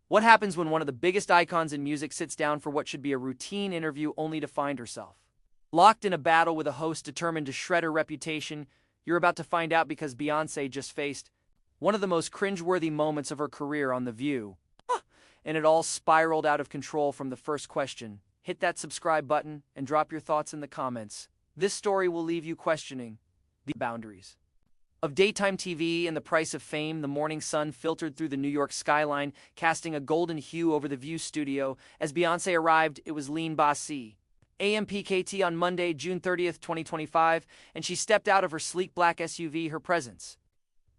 What happens when one of the biggest icons in music sits down for what should be a routine interview only to find herself locked in a battle with a host determined to shred her reputation? You're about to find out because Beyoncé just faced one of the most cringeworthy moments of her career on The View. And it all spiraled out of control from the first question. Hit that subscribe button and drop your thoughts in the comments. This story will leave you questioning the boundaries of daytime TV and the price of fame. The morning sun filtered through the New York skyline, casting a golden hue over the View studio. As Beyoncé arrived, it was lean bossy AMPKT on Monday, June 30th, 2025, and she stepped out of her sleek black SUV, her presence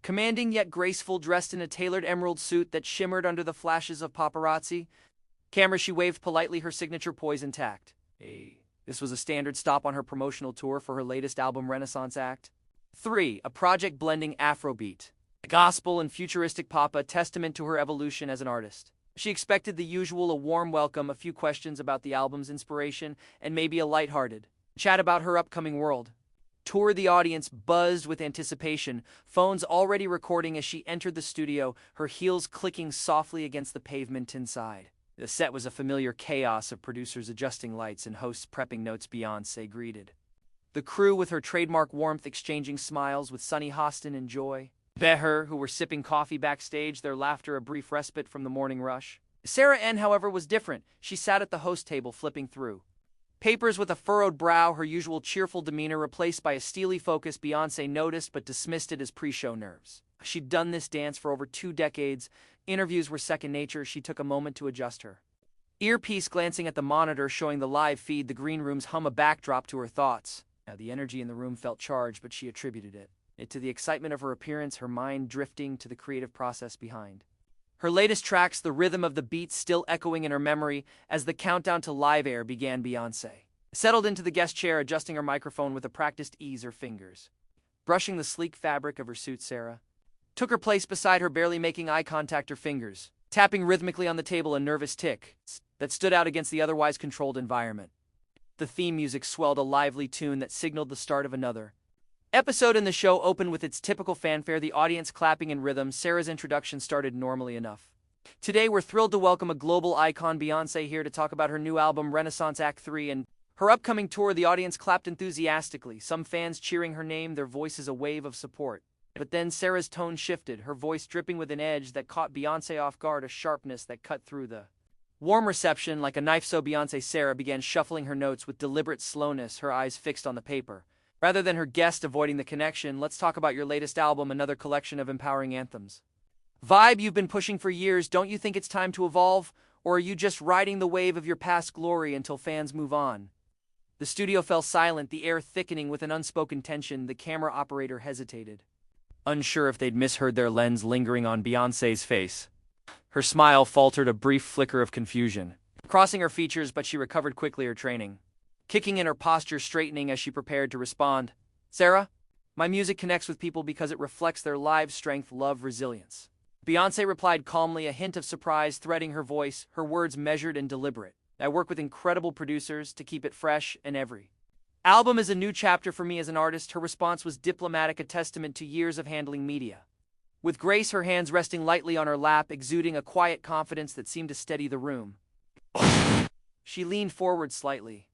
commanding yet graceful, dressed in a tailored emerald suit that shimmered under the flashes of paparazzi. Camera, she waved politely, her signature poise intact. This was a standard stop on her promotional tour for her latest album, Renaissance Act 3, a project blending Afrobeat, gospel, and futuristic pop, a testament to her evolution as an artist. She expected the usual: a warm welcome, a few questions about the album's inspiration, and maybe a lighthearted chat about her upcoming world tour. The audience buzzed with anticipation, phones already recording as she entered the studio, her heels clicking softly against the pavement inside. The set was a familiar chaos of producers adjusting lights and hosts prepping notes. Beyoncé greeted the crew with her trademark warmth, exchanging smiles with Sunny Hostin and Joy Behar, who were sipping coffee backstage, their laughter a brief respite from the morning rush. Sara Haines, however, was different. She sat at the host table, flipping through papers with a furrowed brow, her usual cheerful demeanor replaced by a steely focus. Beyoncé noticed but dismissed it as pre-show nerves. She'd done this dance for over 2 decades. Interviews were second nature. She took a moment to adjust her earpiece, glancing at the monitor showing the live feed, the green room's hum, a backdrop to her thoughts. Now, the energy in the room felt charged, but she attributed it to the excitement of her appearance, her mind drifting to the creative process behind her latest tracks, the rhythm of the beats still echoing in her memory. As the countdown to Live Air began, Beyoncé settled into the guest chair, adjusting her microphone with a practiced ease, her fingers brushing the sleek fabric of her suit. Sara took her place beside her, barely making eye contact, her fingers tapping rhythmically on the table, a nervous tick that stood out against the otherwise controlled environment. The theme music swelled, a lively tune that signaled the start of another episode, and the show opened with its typical fanfare, the audience clapping in rhythm. Sara's introduction started normally enough. Today, we're thrilled to welcome a global icon, Beyoncé, here to talk about her new album, Renaissance Act 3, and her upcoming tour. The audience clapped enthusiastically, some fans cheering her name, their voices a wave of support. But then Sara's tone shifted, her voice dripping with an edge that caught Beyoncé off guard, a sharpness that cut through the warm reception like a knife. So Beyoncé Sara began shuffling her notes with deliberate slowness, her eyes fixed on the paper. Rather than her guest avoiding the connection, let's talk about your latest album, another collection of empowering anthems. Vibe you've been pushing for years. Don't you think it's time to evolve? Or are you just riding the wave of your past glory until fans move on? The studio fell silent, the air thickening with an unspoken tension. The camera operator hesitated, unsure if they'd misheard their lens lingering on Beyoncé's face. Her smile faltered, a brief flicker of confusion crossing her features, but she recovered quickly, her training kicking in, her posture straightening as she prepared to respond. Sara, my music connects with people because it reflects their lives' strength, love, resilience. Beyoncé replied calmly, a hint of surprise threading her voice, her words measured and deliberate. I work with incredible producers to keep it fresh, and every album is a new chapter for me as an artist. Her response was diplomatic, a testament to years of handling media with grace, her hands resting lightly on her lap, exuding a quiet confidence that seemed to steady the room. She leaned forward slightly,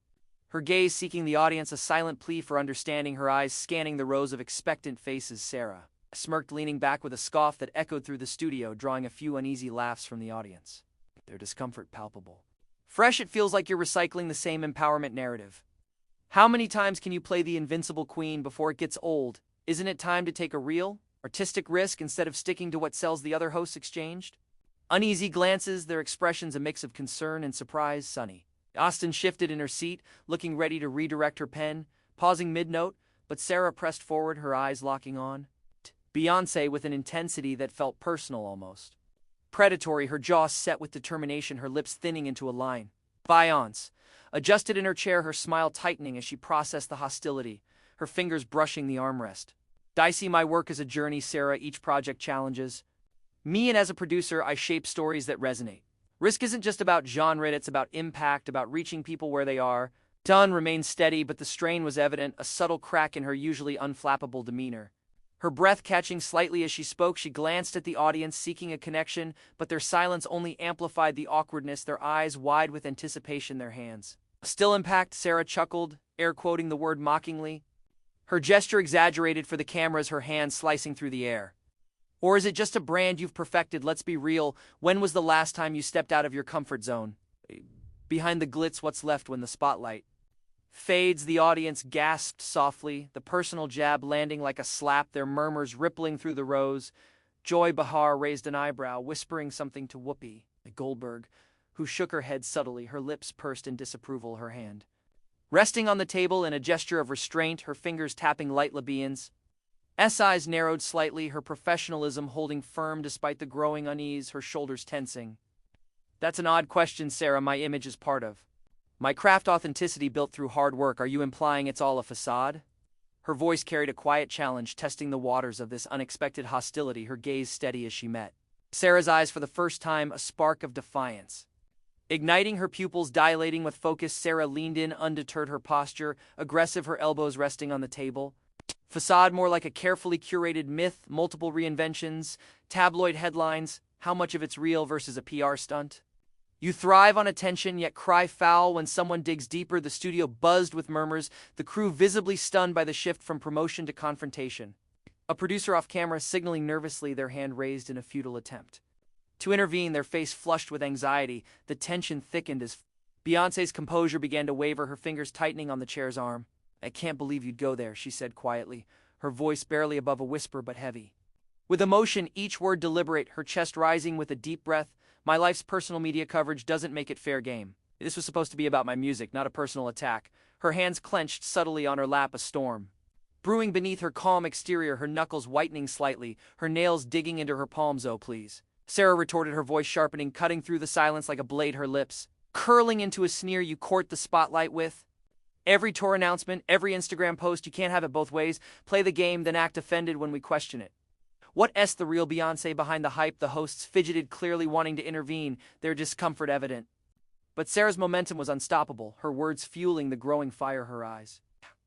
her gaze seeking the audience, a silent plea for understanding, her eyes scanning the rows of expectant faces. Sara smirked, leaning back with a scoff that echoed through the studio, drawing a few uneasy laughs from the audience, their discomfort palpable. Fresh, it feels like you're recycling the same empowerment narrative. How many times can you play the invincible queen before it gets old? Isn't it time to take a real, artistic risk instead of sticking to what sells? The other hosts exchanged uneasy glances, their expressions a mix of concern and surprise. Sunny Hostin shifted in her seat, looking ready to redirect her pen, pausing mid-note, but Sara pressed forward, her eyes locking on Beyoncé with an intensity that felt personal, almost predatory, her jaw set with determination, her lips thinning into a line. Beyoncé adjusted in her chair, her smile tightening as she processed the hostility, her fingers brushing the armrest. Dicey, my work is a journey, Sara. Each project challenges me, and as a producer, I shape stories that resonate. Risk isn't just about genre, it's about impact, about reaching people where they are. Dunn remained steady, but the strain was evident, a subtle crack in her usually unflappable demeanor. Her breath catching slightly as she spoke, she glanced at the audience, seeking a connection, but their silence only amplified the awkwardness, their eyes wide with anticipation, their hands. Still impact, Sara chuckled, air quoting the word mockingly. Her gesture exaggerated for the cameras, her hands slicing through the air. Or is it just a brand you've perfected? Let's be real. When was the last time you stepped out of your comfort zone? Behind the glitz, what's left when the spotlight fades? The audience gasped softly, the personal jab landing like a slap, their murmurs rippling through the rows. Joy Behar raised an eyebrow, whispering something to Whoopi Goldberg, who shook her head subtly, her lips pursed in disapproval, her hand resting on the table in a gesture of restraint, her fingers tapping light labians. Eyes narrowed slightly, her professionalism holding firm despite the growing unease, her shoulders tensing. That's an odd question, Sara. My image is part of my craft, authenticity built through hard work. Are you implying it's all a facade? Her voice carried a quiet challenge, testing the waters of this unexpected hostility, her gaze steady as she met Sara's eyes for the first time, a spark of defiance igniting, her pupils dilating with focus. Sara leaned in, undeterred, her posture aggressive, her elbows resting on the table. Facade, more like a carefully curated myth, multiple reinventions, tabloid headlines. How much of it's real versus a PR stunt? You thrive on attention, yet cry foul when someone digs deeper. The studio buzzed with murmurs, the crew visibly stunned by the shift from promotion to confrontation. A producer off camera signaling nervously, their hand raised in a futile attempt to intervene, their face flushed with anxiety. The tension thickened as Beyoncé's composure began to waver, her fingers tightening on the chair's arm. I can't believe you'd go there, she said quietly, her voice barely above a whisper but heavy with emotion, each word deliberate, her chest rising with a deep breath. My life's personal media coverage doesn't make it fair game. This was supposed to be about my music, not a personal attack. Her hands clenched subtly on her lap, a storm brewing beneath her calm exterior, her knuckles whitening slightly, her nails digging into her palms. Oh, please, Sara retorted, her voice sharpening, cutting through the silence like a blade, her lips curling into a sneer. You court the spotlight with every tour announcement, every Instagram post. You can't have it both ways. Play the game, then act offended when we question it. What's the real Beyoncé behind the hype? The hosts fidgeted, clearly wanting to intervene, their discomfort evident. But Sara's momentum was unstoppable, her words fueling the growing fire, her eyes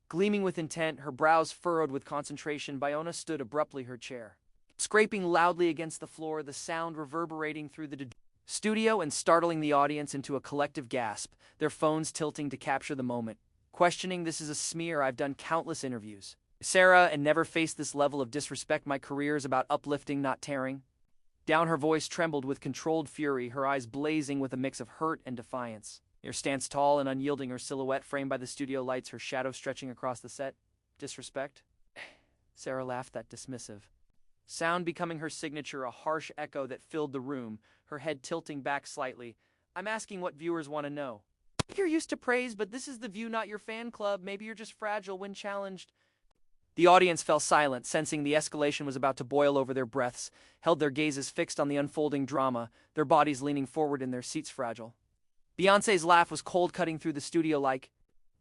gleaming with intent, her brows furrowed with concentration. Beyoncé stood abruptly, her chair scraping loudly against the floor, the sound reverberating through the studio and startling the audience into a collective gasp, their phones tilting to capture the moment, questioning, this is a smear. I've done countless interviews, Sara, and never faced this level of disrespect. My career is about uplifting, not tearing down. Her voice trembled with controlled fury, her eyes blazing with a mix of hurt and defiance. Her stance tall and unyielding, her silhouette framed by the studio lights, her shadow stretching across the set. Disrespect? Sara laughed, that dismissive sound becoming her signature, a harsh echo that filled the room, her head tilting back slightly. I'm asking what viewers want to know. You're used to praise, but this is The View, not your fan club. Maybe you're just fragile when challenged. The audience fell silent, sensing the escalation was about to boil over. Their breaths held, their gazes fixed on the unfolding drama, their bodies leaning forward in their seats, fragile. Beyoncé's laugh was cold, cutting through the studio like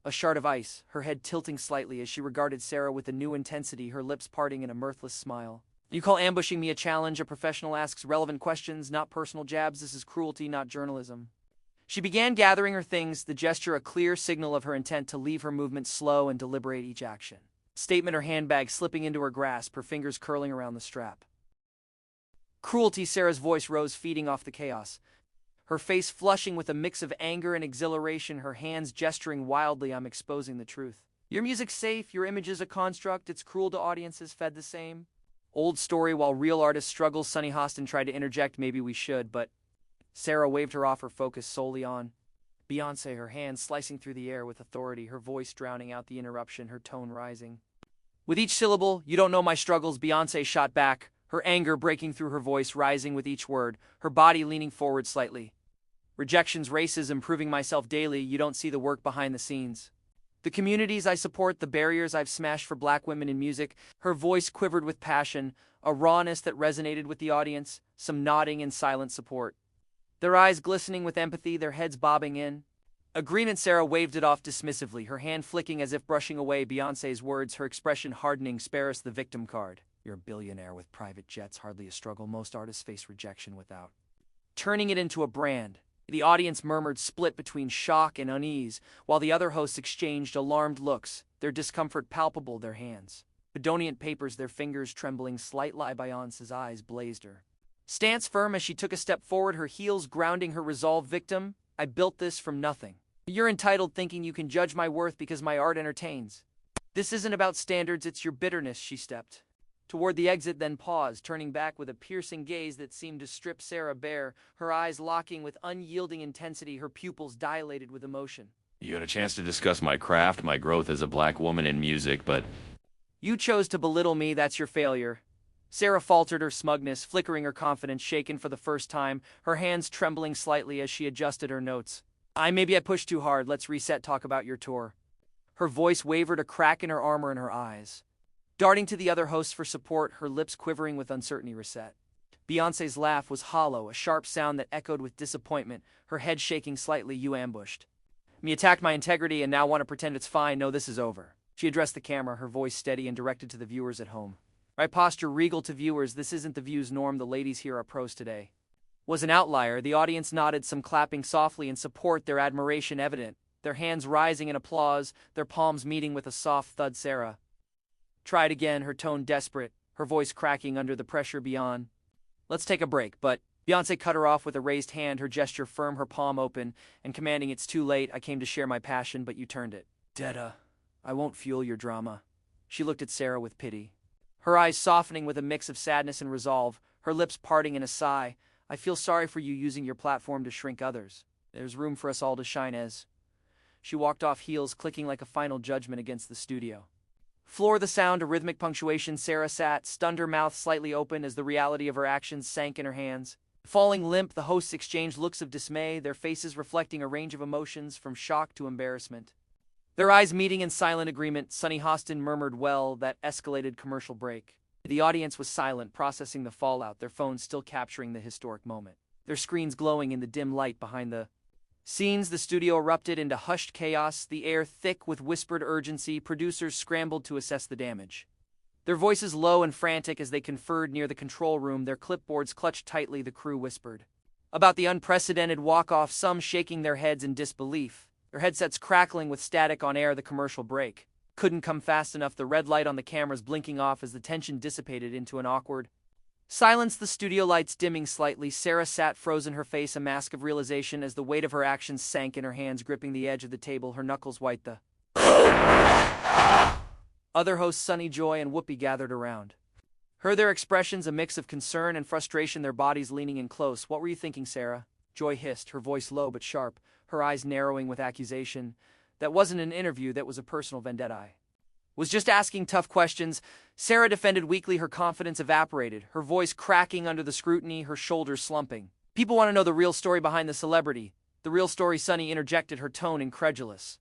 a shard of ice, her head tilting slightly as she regarded Sara with a new intensity, her lips parting in a mirthless smile. You call ambushing me a challenge? A professional asks relevant questions, not personal jabs. This is cruelty, not journalism. She began gathering her things, the gesture a clear signal of her intent to leave, her movements slow and deliberate, each action statement, her handbag slipping into her grasp, her fingers curling around the strap. Cruelty, Sara's voice rose, feeding off the chaos, her face flushing with a mix of anger and exhilaration, her hands gesturing wildly. I'm exposing the truth. Your music's safe, your image is a construct, it's cruel to audiences fed the same old story while real artists struggle. Sunny Hostin tried to interject, maybe we should, but Sara waved her off, her focus solely on Beyoncé, her hands slicing through the air with authority, her voice drowning out the interruption, her tone rising with each syllable. You don't know my struggles, Beyoncé shot back, her anger breaking through her voice, rising with each word, her body leaning forward slightly. Rejections, racism, proving myself daily. You don't see the work behind the scenes. The communities I support, the barriers I've smashed for Black women in music. Her voice quivered with passion, a rawness that resonated with the audience, some nodding in silent support. Their eyes glistening with empathy, their heads bobbing in agreement. Sara waved it off dismissively, her hand flicking as if brushing away Beyoncé's words, her expression hardening. Spare us the victim card. You're a billionaire with private jets, hardly a struggle. Most artists face rejection without turning it into a brand. The audience murmured, split between shock and unease, while the other hosts exchanged alarmed looks, their discomfort palpable, their hands Bedoniant papers, their fingers trembling slightly. Beyoncé's eyes blazed her stance firm as she took a step forward, her heels grounding her resolve. Victim, I built this from nothing. You're entitled thinking you can judge my worth because my art entertains. This isn't about standards, it's your bitterness. She stepped toward the exit, then paused, turning back with a piercing gaze that seemed to strip Sara bare, her eyes locking with unyielding intensity, her pupils dilated with emotion. You had a chance to discuss my craft, my growth as a black woman in music, but you chose to belittle me, that's your failure. Sara faltered, her smugness flickering, her confidence shaken for the first time, her hands trembling slightly as she adjusted her notes. Maybe I pushed too hard, let's reset, talk about your tour. Her voice wavered, a crack in her armor in her eyes. Darting to the other hosts for support, her lips quivering with uncertainty. Reset. Beyoncé's laugh was hollow, a sharp sound that echoed with disappointment, her head shaking slightly. You ambushed me, attacked my integrity, and now want to pretend it's fine. No, this is over. She addressed the camera, her voice steady and directed to the viewers at home. My posture regal to viewers, this isn't the View's norm, the ladies here are pros today. Was an outlier, the audience nodded, some clapping softly in support, their admiration evident, their hands rising in applause, their palms meeting with a soft thud. Sara tried again, her tone desperate, her voice cracking under the pressure. Beyond. Let's take a break, but Beyoncé cut her off with a raised hand, her gesture firm, her palm open, and commanding. It's too late, I came to share my passion, but you turned it. Detta, I won't fuel your drama. She looked at Sara with pity, her eyes softening with a mix of sadness and resolve, her lips parting in a sigh. I feel sorry for you using your platform to shrink others. There's room for us all to shine as. She walked off, heels clicking like a final judgment against the studio floor. The sound, a rhythmic punctuation. Sara sat, stunned, her mouth slightly open as the reality of her actions sank in her hands. Falling limp, the hosts exchanged looks of dismay, their faces reflecting a range of emotions from shock to embarrassment. Their eyes meeting in silent agreement. Sunny Hostin murmured, well, that escalated. Commercial break. The audience was silent, processing the fallout, their phones still capturing the historic moment, their screens glowing in the dim light behind the scenes. The studio erupted into hushed chaos, the air thick with whispered urgency. Producers scrambled to assess the damage, their voices low and frantic as they conferred near the control room, their clipboards clutched tightly. The crew whispered about the unprecedented walk-off, some shaking their heads in disbelief, their headsets crackling with static on air. The commercial break couldn't come fast enough, the red light on the cameras blinking off as the tension dissipated into an awkward silence, the studio lights dimming slightly. Sara sat frozen, her face a mask of realization as the weight of her actions sank in her hands, gripping the edge of the table, her knuckles white. The other hosts, Sunny, Joy, and Whoopi, gathered around her, their expressions a mix of concern and frustration, their bodies leaning in close. What were you thinking, Sara? Joy hissed, her voice low but sharp, her eyes narrowing with accusation. That wasn't an interview, that was a personal vendetta. I was just asking tough questions. Sara defended weakly, her confidence evaporated, her voice cracking under the scrutiny, her shoulders slumping. People want to know the real story behind the celebrity. The real story, Sunny interjected, her tone incredulous.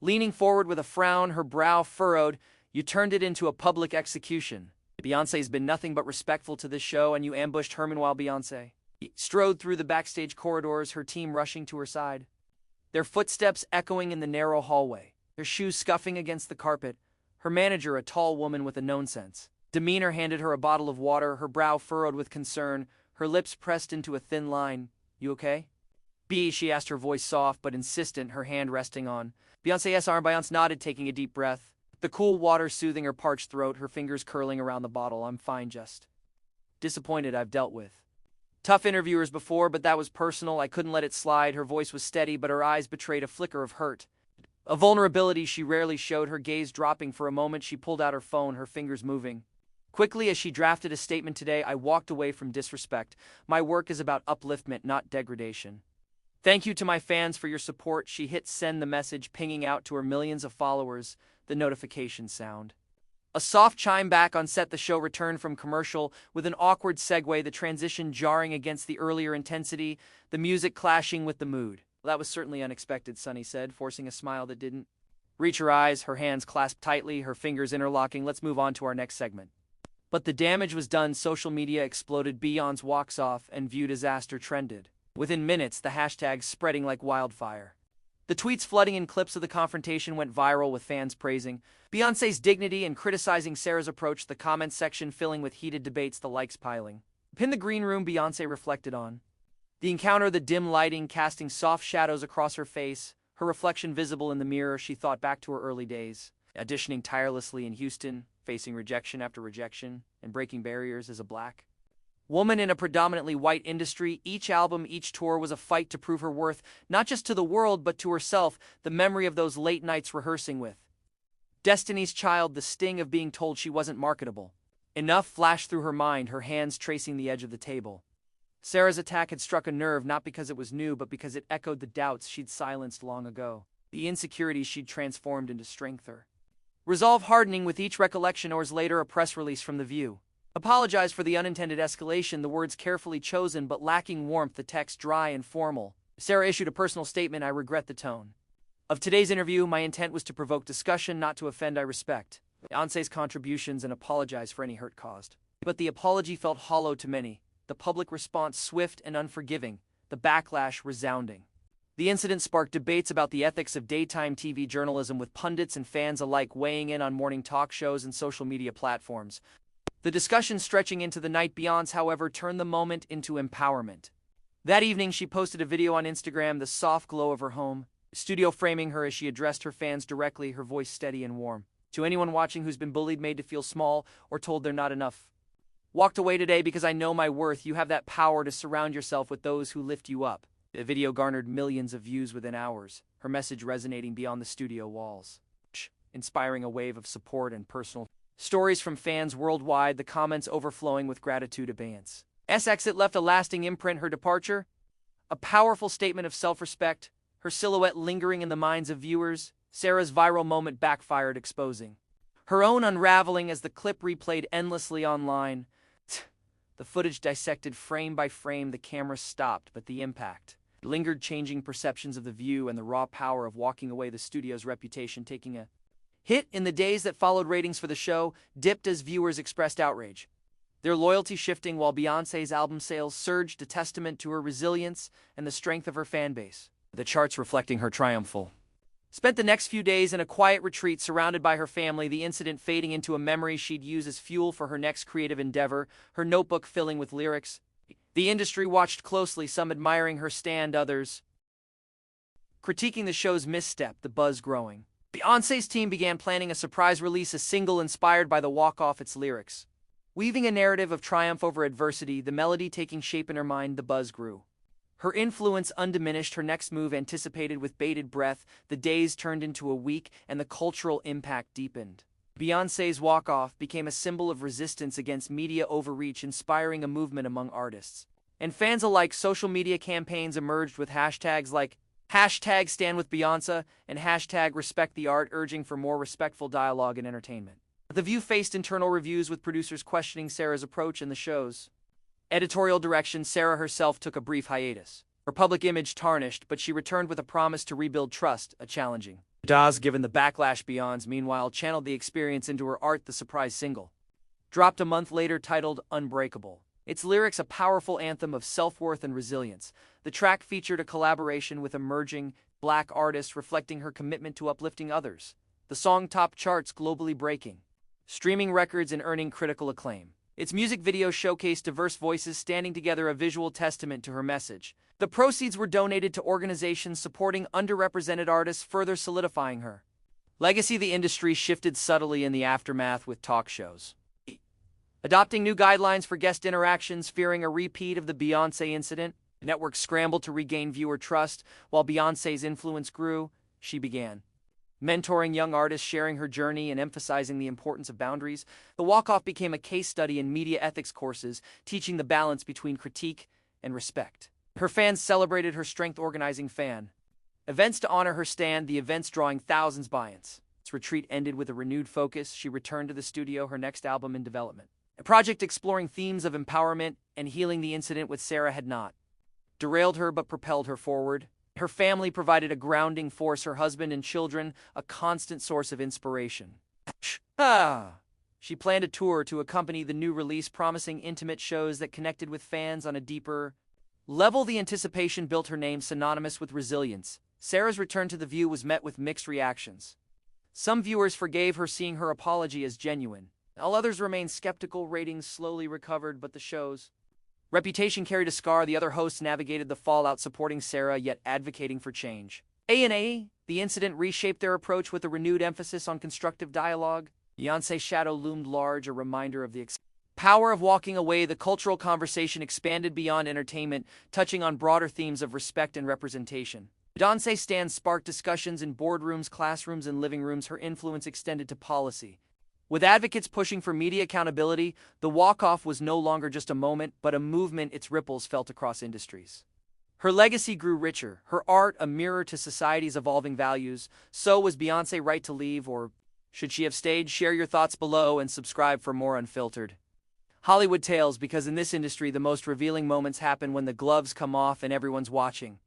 Leaning forward with a frown, her brow furrowed, you turned it into a public execution. Beyoncé's been nothing but respectful to this show, and you ambushed Herman while Beyoncé strode through the backstage corridors, her team rushing to her side, their footsteps echoing in the narrow hallway, their shoes scuffing against the carpet. Her manager, a tall woman with a no-nonsense demeanor, handed her a bottle of water, her brow furrowed with concern, her lips pressed into a thin line. You okay? B, she asked, her voice soft but insistent, her hand resting on Beyoncé's arm. Beyoncé nodded, taking a deep breath, the cool water soothing her parched throat, her fingers curling around the bottle. I'm fine, just disappointed. I've dealt with tough interviewers before, but that was personal. I couldn't let it slide. Her voice was steady, but her eyes betrayed a flicker of hurt, a vulnerability she rarely showed, her gaze dropping for a moment. She pulled out her phone, her fingers moving quickly as she drafted a statement. Today, I walked away from disrespect. My work is about upliftment, not degradation. Thank you to my fans for your support. She hit send, the message pinging out to her millions of followers, the notification sound. A soft chime back on set. The show returned from commercial with an awkward segue, the transition jarring against the earlier intensity, the music clashing with the mood. That was certainly unexpected, Sunny said, forcing a smile that didn't reach her eyes, her hands clasped tightly, her fingers interlocking. Let's move on to our next segment. But the damage was done. Social media exploded. Beyoncé walks off and View disaster trended. Within minutes, the hashtags spreading like wildfire. The tweets flooding in, clips of the confrontation went viral, with fans praising Beyoncé's dignity and criticizing Sara's approach, the comments section filling with heated debates, the likes piling. In the green room, Beyoncé reflected on the encounter, the dim lighting casting soft shadows across her face, her reflection visible in the mirror. She thought back to her early days, auditioning tirelessly in Houston, facing rejection after rejection and breaking barriers as a black woman in a predominantly white industry. Each album, each tour was a fight to prove her worth, not just to the world but to herself, the memory of those late nights rehearsing with Destiny's Child, the sting of being told she wasn't marketable. Enough flashed through her mind, her hands tracing the edge of the table. Sara's attack had struck a nerve, not because it was new, but because it echoed the doubts she'd silenced long ago, the insecurities she'd transformed into strength. Her resolve hardening with each recollection. Hours later, a press release from The View apologized for the unintended escalation, the words carefully chosen but lacking warmth, the text dry and formal. Sara issued a personal statement: "I regret the tone of today's interview. My intent was to provoke discussion, not to offend. I respect Beyoncé's contributions and apologize for any hurt caused." But the apology felt hollow to many, the public response swift and unforgiving, the backlash resounding. The incident sparked debates about the ethics of daytime TV journalism, with pundits and fans alike weighing in on morning talk shows and social media platforms. The discussion stretching into the night. Beyoncé, however, turned the moment into empowerment. That evening, she posted a video on Instagram, the soft glow of her home studio framing her as she addressed her fans directly, her voice steady and warm. "To anyone watching who's been bullied, made to feel small, or told they're not enough, walked away today because I know my worth. You have that power to surround yourself with those who lift you up." The video garnered millions of views within hours, her message resonating beyond the studio walls, inspiring a wave of support and personal stories from fans worldwide, the comments overflowing with gratitude. Beyoncé's exit left a lasting imprint, her departure a powerful statement of self-respect, her silhouette lingering in the minds of viewers. Sara's viral moment backfired, exposing her own unraveling as the clip replayed endlessly online. The footage dissected frame by frame, the camera stopped, but the impact lingered, changing perceptions of The View and the raw power of walking away. The studio's reputation taking a hit in the days that followed. Ratings for the show dipped as viewers expressed outrage, their loyalty shifting, while Beyoncé's album sales surged, a testament to her resilience and the strength of her fan base. The charts reflecting her triumphal spent the next few days in a quiet retreat surrounded by her family, the incident fading into a memory she'd use as fuel for her next creative endeavor, her notebook filling with lyrics. The industry watched closely, some admiring her stand, others critiquing the show's misstep, the buzz growing. Beyoncé's team began planning a surprise release, a single inspired by the walk-off, its lyrics weaving a narrative of triumph over adversity, the melody taking shape in her mind. The buzz grew, her influence undiminished, her next move anticipated with bated breath. The days turned into a week, and the cultural impact deepened. Beyoncé's walk-off became a symbol of resistance against media overreach, inspiring a movement among artists and fans alike. Social media campaigns emerged with hashtags like #StandWithBeyoncé and #RespectTheArt, urging for more respectful dialogue and entertainment. The View faced internal reviews, with producers questioning Sara's approach and the show's editorial direction. Sara herself took a brief hiatus, her public image tarnished, but she returned with a promise to rebuild trust, a challenging task given the backlash. Beyoncé, meanwhile, channeled the experience into her art. The surprise single dropped a month later, titled Unbreakable, its lyrics a powerful anthem of self-worth and resilience. The track featured a collaboration with emerging black artists, reflecting her commitment to uplifting others. The song topped charts, globally breaking streaming records and earning critical acclaim. Its music video showcased diverse voices standing together, a visual testament to her message. The proceeds were donated to organizations supporting underrepresented artists, further solidifying her legacy. The industry shifted subtly in the aftermath, with talk shows adopting new guidelines for guest interactions, fearing a repeat of the Beyoncé incident. Networks scrambled to regain viewer trust. While Beyoncé's influence grew, she began mentoring young artists, sharing her journey and emphasizing the importance of boundaries. The walk-off became a case study in media ethics courses, teaching the balance between critique and respect. Her fans celebrated her strength, organizing fan events to honor her stand, the events drawing thousands. Beyoncé's retreat ended with a renewed focus. She returned to the studio, her next album in development, a project exploring themes of empowerment and healing. The incident with Sara had not derailed her but propelled her forward. Her family provided a grounding force, her husband and children a constant source of inspiration. She planned a tour to accompany the new release, promising intimate shows that connected with fans on a deeper level. The anticipation built her name synonymous with resilience. Sara's return to The View was met with mixed reactions. Some viewers forgave her, seeing her apology as genuine, while others remained skeptical. Ratings slowly recovered, but the show's reputation carried a scar. The other hosts navigated the fallout, supporting Sara yet advocating for change. The incident reshaped their approach with a renewed emphasis on constructive dialogue. Beyoncé's shadow loomed large, a reminder of the power of walking away. The cultural conversation expanded beyond entertainment, touching on broader themes of respect and representation. Beyoncé stands sparked discussions in boardrooms, classrooms, and living rooms. Her influence extended to policy. With advocates pushing for media accountability, the walk-off was no longer just a moment, but a movement. Its ripples felt across industries. Her legacy grew richer, her art a mirror to society's evolving values. So was Beyoncé right to leave, or should she have stayed? Share your thoughts below and subscribe for more unfiltered Hollywood tales, because in this industry the most revealing moments happen when the gloves come off and everyone's watching.